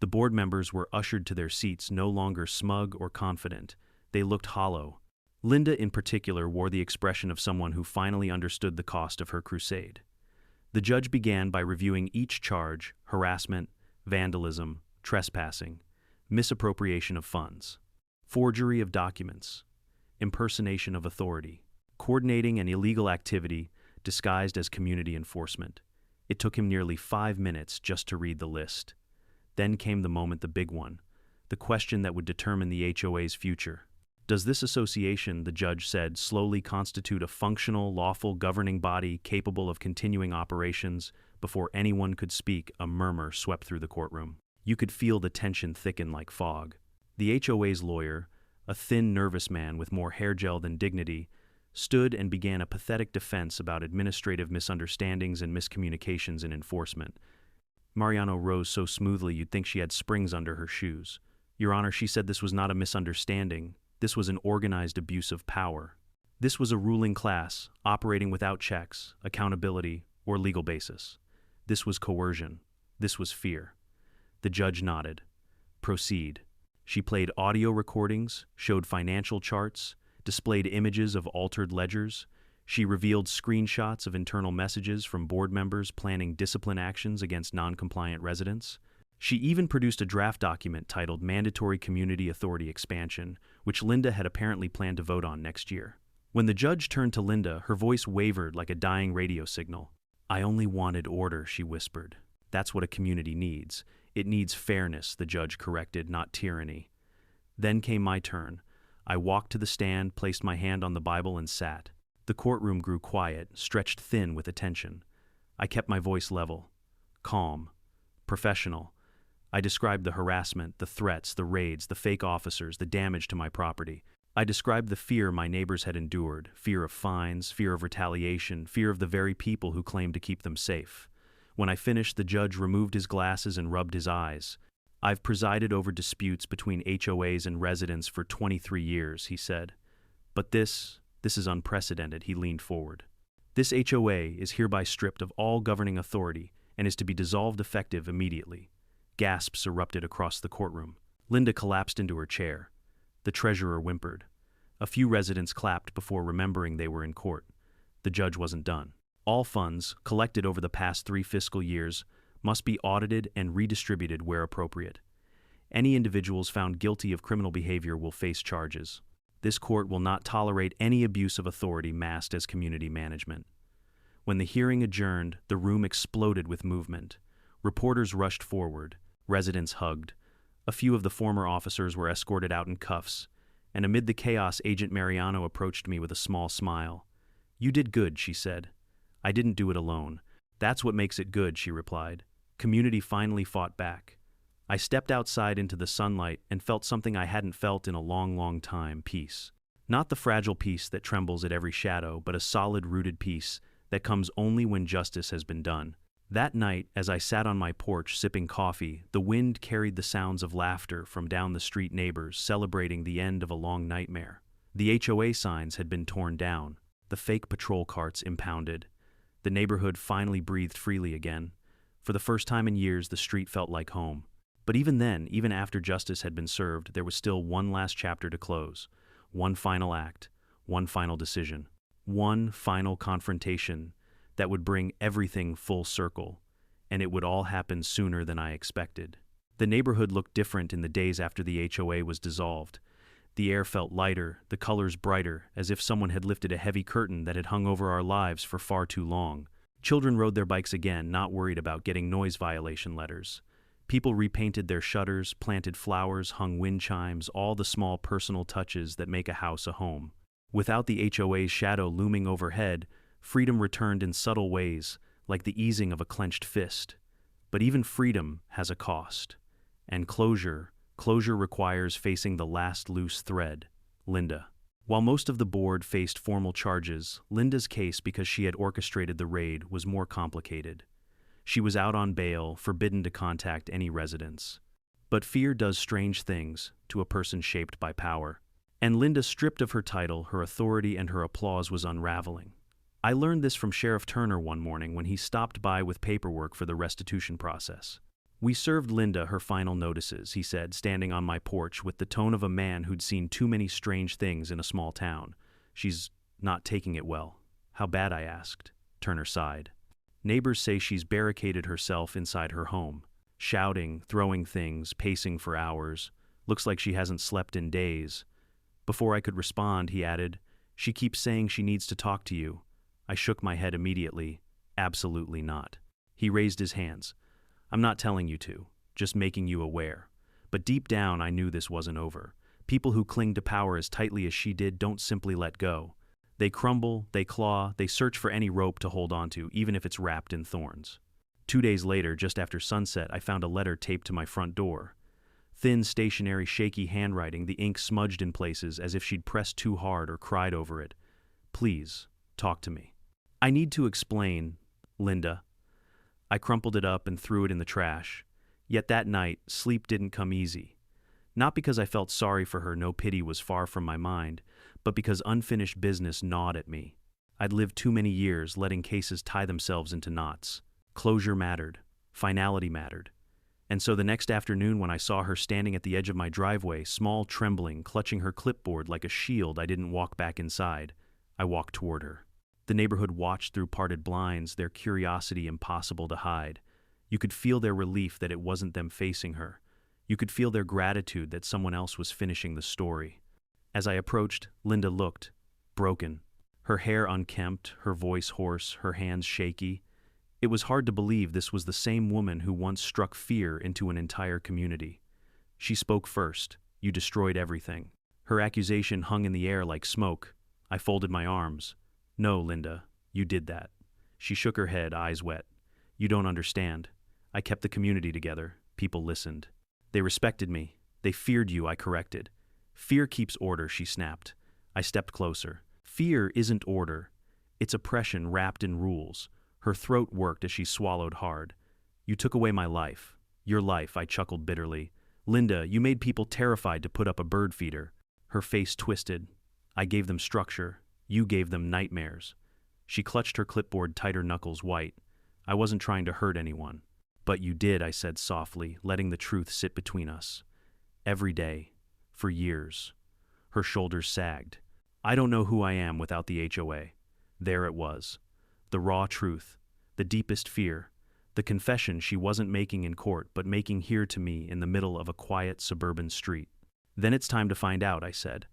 The board members were ushered to their seats no longer smug or confident. They looked hollow. Linda, in particular, wore the expression of someone who finally understood the cost of her crusade. The judge began by reviewing each charge: harassment, vandalism, trespassing, misappropriation of funds, forgery of documents, impersonation of authority, coordinating an illegal activity disguised as community enforcement. It took him nearly 5 minutes just to read the list. Then came the moment, the big one, the question that would determine the HOA's future. Does this association, the judge said, slowly constitute a functional, lawful governing body capable of continuing operations? Before anyone could speak, a murmur swept through the courtroom. You could feel the tension thicken like fog. The HOA's lawyer, a thin, nervous man with more hair gel than dignity, stood and began a pathetic defense about administrative misunderstandings and miscommunications in enforcement. Mariano rose so smoothly you'd think she had springs under her shoes. Your Honor, she said, this was not a misunderstanding. This was an organized abuse of power. This was a ruling class, operating without checks, accountability, or legal basis. This was coercion. This was fear. The judge nodded. Proceed. She played audio recordings, showed financial charts, displayed images of altered ledgers. She revealed screenshots of internal messages from board members planning discipline actions against non-compliant residents. She even produced a draft document titled Mandatory Community Authority Expansion, which Linda had apparently planned to vote on next year. When the judge turned to Linda, her voice wavered like a dying radio signal. I only wanted order, she whispered. That's what a community needs. It needs fairness, the judge corrected, not tyranny. Then came my turn. I walked to the stand, placed my hand on the Bible, and sat. The courtroom grew quiet, stretched thin with attention. I kept my voice level, calm, professional. I described the harassment, the threats, the raids, the fake officers, the damage to my property. I described the fear my neighbors had endured, fear of fines, fear of retaliation, fear of the very people who claimed to keep them safe. When I finished, the judge removed his glasses and rubbed his eyes. I've presided over disputes between HOAs and residents for 23 years, he said. But this is unprecedented, he leaned forward. This HOA is hereby stripped of all governing authority and is to be dissolved effective immediately. Gasps erupted across the courtroom. Linda collapsed into her chair. The treasurer whimpered. A few residents clapped before remembering they were in court. The judge wasn't done. All funds, collected over the past 3 fiscal years, must be audited and redistributed where appropriate. Any individuals found guilty of criminal behavior will face charges. This court will not tolerate any abuse of authority masked as community management. When the hearing adjourned, the room exploded with movement. Reporters rushed forward. Residents hugged. A few of the former officers were escorted out in cuffs, and amid the chaos, Agent Mariano approached me with a small smile. You did good, she said. I didn't do it alone. That's what makes it good, she replied. Community finally fought back. I stepped outside into the sunlight and felt something I hadn't felt in a long, long time: peace. Not the fragile peace that trembles at every shadow, but a solid, rooted peace that comes only when justice has been done. That night, as I sat on my porch sipping coffee, the wind carried the sounds of laughter from down the street, neighbors celebrating the end of a long nightmare. The HOA signs had been torn down, the fake patrol carts impounded. The neighborhood finally breathed freely again. For the first time in years, the street felt like home. But even then, even after justice had been served, there was still one last chapter to close. One final act, one final decision, one final confrontation that would bring everything full circle, and it would all happen sooner than I expected. The neighborhood looked different in the days after the HOA was dissolved. The air felt lighter, the colors brighter, as if someone had lifted a heavy curtain that had hung over our lives for far too long. Children rode their bikes again, not worried about getting noise violation letters. People repainted their shutters, planted flowers, hung wind chimes, all the small personal touches that make a house a home. Without the HOA's shadow looming overhead, freedom returned in subtle ways, like the easing of a clenched fist. But even freedom has a cost. And closure requires facing the last loose thread: Linda. While most of the board faced formal charges, Linda's case, because she had orchestrated the raid, was more complicated. She was out on bail, forbidden to contact any residents. But fear does strange things to a person shaped by power. And Linda, stripped of her title, her authority, and her applause, was unraveling. I learned this from Sheriff Turner one morning when he stopped by with paperwork for the restitution process. We served Linda her final notices, he said, standing on my porch with the tone of a man who'd seen too many strange things in a small town. She's not taking it well. How bad? I asked. Turner sighed. Neighbors say she's barricaded herself inside her home, shouting, throwing things, pacing for hours. Looks like she hasn't slept in days. Before I could respond, he added, she keeps saying she needs to talk to you. I shook my head immediately. Absolutely not. He raised his hands. I'm not telling you to, just making you aware. But deep down, I knew this wasn't over. People who cling to power as tightly as she did don't simply let go. They crumble, they claw, they search for any rope to hold onto, even if it's wrapped in thorns. 2 days later, just after sunset, I found a letter taped to my front door. Thin, stationary, shaky handwriting, the ink smudged in places as if she'd pressed too hard or cried over it. Please, talk to me. I need to explain, Linda. I crumpled it up and threw it in the trash. Yet that night, sleep didn't come easy. Not because I felt sorry for her, no pity was far from my mind, but because unfinished business gnawed at me. I'd lived too many years letting cases tie themselves into knots. Closure mattered. Finality mattered. And so the next afternoon when I saw her standing at the edge of my driveway, small, trembling, clutching her clipboard like a shield, I didn't walk back inside. I walked toward her. The neighborhood watched through parted blinds, their curiosity impossible to hide. You could feel their relief that it wasn't them facing her. You could feel their gratitude that someone else was finishing the story. As I approached, Linda looked broken. Her hair unkempt, her voice hoarse, her hands shaky. It was hard to believe this was the same woman who once struck fear into an entire community. She spoke first. You destroyed everything. Her accusation hung in the air like smoke. I folded my arms. No, Linda, you did that. She shook her head, eyes wet. You don't understand. I kept the community together. People listened. They respected me. They feared you, I corrected. Fear keeps order, she snapped. I stepped closer. Fear isn't order. It's oppression wrapped in rules. Her throat worked as she swallowed hard. You took away my life. Your life, I chuckled bitterly. Linda, you made people terrified to put up a bird feeder. Her face twisted. I gave them structure. You gave them nightmares. She clutched her clipboard tighter, knuckles white. I wasn't trying to hurt anyone. But you did, I said softly, letting the truth sit between us. Every day. For years. Her shoulders sagged. I don't know who I am without the HOA. There it was. The raw truth. The deepest fear. The confession she wasn't making in court, but making here to me in the middle of a quiet suburban street. Then it's time to find out, I said.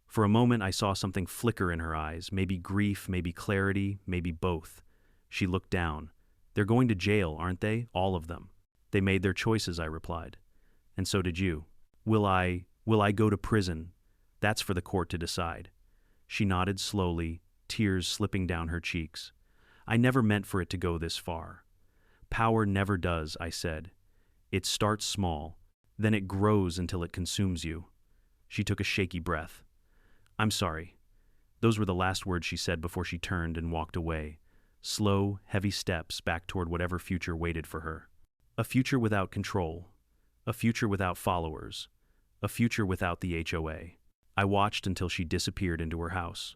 For a moment I saw something flicker in her eyes, maybe grief, maybe clarity, maybe both. She looked down. They're going to jail, aren't they? All of them. They made their choices, I replied. And so did you. Will I go to prison? That's for the court to decide. She nodded slowly, tears slipping down her cheeks. I never meant for it to go this far. Power never does, I said. It starts small, then it grows until it consumes you. She took a shaky breath. I'm sorry. Those were the last words she said before she turned and walked away. Slow, heavy steps back toward whatever future waited for her. A future without control. A future without followers. A future without the HOA. I watched until she disappeared into her house.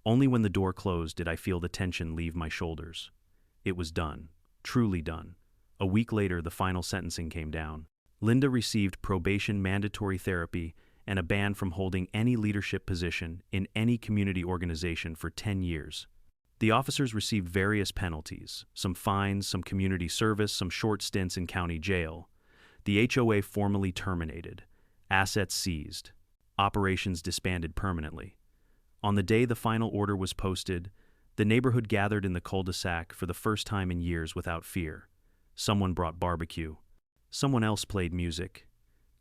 Only when the door closed did I feel the tension leave my shoulders. It was done. Truly done. A week later, the final sentencing came down. Linda received probation, mandatory therapy, and a ban from holding any leadership position in any community organization for 10 years. The officers received various penalties, some fines, some community service, some short stints in county jail. The HOA formally terminated. Assets seized. Operations disbanded permanently. On the day the final order was posted, the neighborhood gathered in the cul-de-sac for the first time in years without fear. Someone brought barbecue. Someone else played music.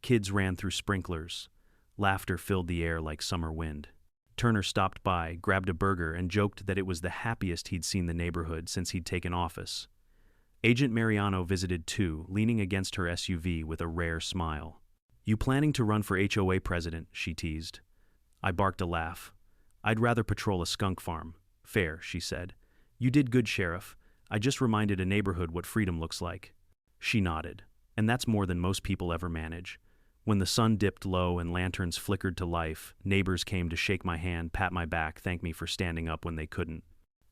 Kids ran through sprinklers. Laughter filled the air like summer wind. Turner stopped by, grabbed a burger, and joked that it was the happiest he'd seen the neighborhood since he'd taken office. Agent Mariano visited too, leaning against her SUV with a rare smile. You planning to run for HOA president? She teased. I barked a laugh. I'd rather patrol a skunk farm. Fair, she said. You did good, Sheriff. I just reminded a neighborhood what freedom looks like. She nodded. And that's more than most people ever manage. When the sun dipped low and lanterns flickered to life, neighbors came to shake my hand, pat my back, thank me for standing up when they couldn't.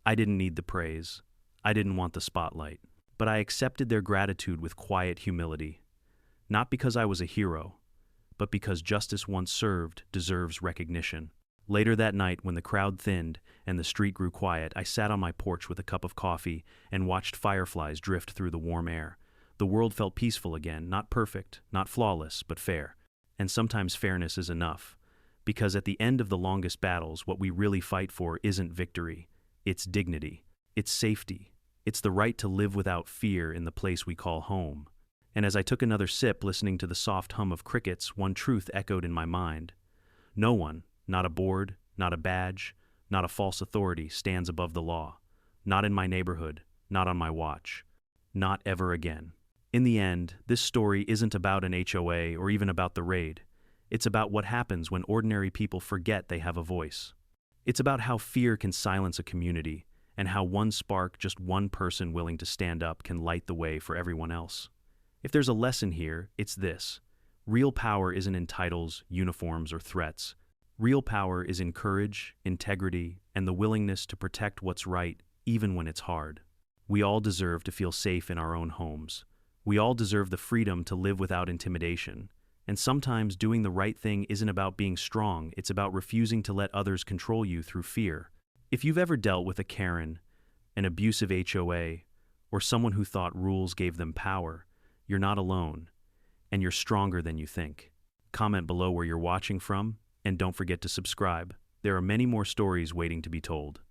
I didn't need the praise. I didn't want the spotlight. But I accepted their gratitude with quiet humility. Not because I was a hero, but because justice once served deserves recognition. Later that night, when the crowd thinned and the street grew quiet, I sat on my porch with a cup of coffee and watched fireflies drift through the warm air. The world felt peaceful again, not perfect, not flawless, but fair. And sometimes fairness is enough, because at the end of the longest battles, what we really fight for isn't victory, it's dignity, it's safety, it's the right to live without fear in the place we call home. And as I took another sip, listening to the soft hum of crickets, one truth echoed in my mind. No one, not a board, not a badge, not a false authority, stands above the law. Not in my neighborhood, not on my watch, not ever again. In the end, this story isn't about an HOA or even about the raid. It's about what happens when ordinary people forget they have a voice. It's about how fear can silence a community, and how one spark, just one person willing to stand up, can light the way for everyone else. If there's a lesson here, it's this. Real power isn't in titles, uniforms, or threats. Real power is in courage, integrity, and the willingness to protect what's right, even when it's hard. We all deserve to feel safe in our own homes. We all deserve the freedom to live without intimidation. And sometimes doing the right thing isn't about being strong, it's about refusing to let others control you through fear. If you've ever dealt with a Karen, an abusive HOA, or someone who thought rules gave them power, you're not alone, and you're stronger than you think. Comment below where you're watching from, and don't forget to subscribe. There are many more stories waiting to be told.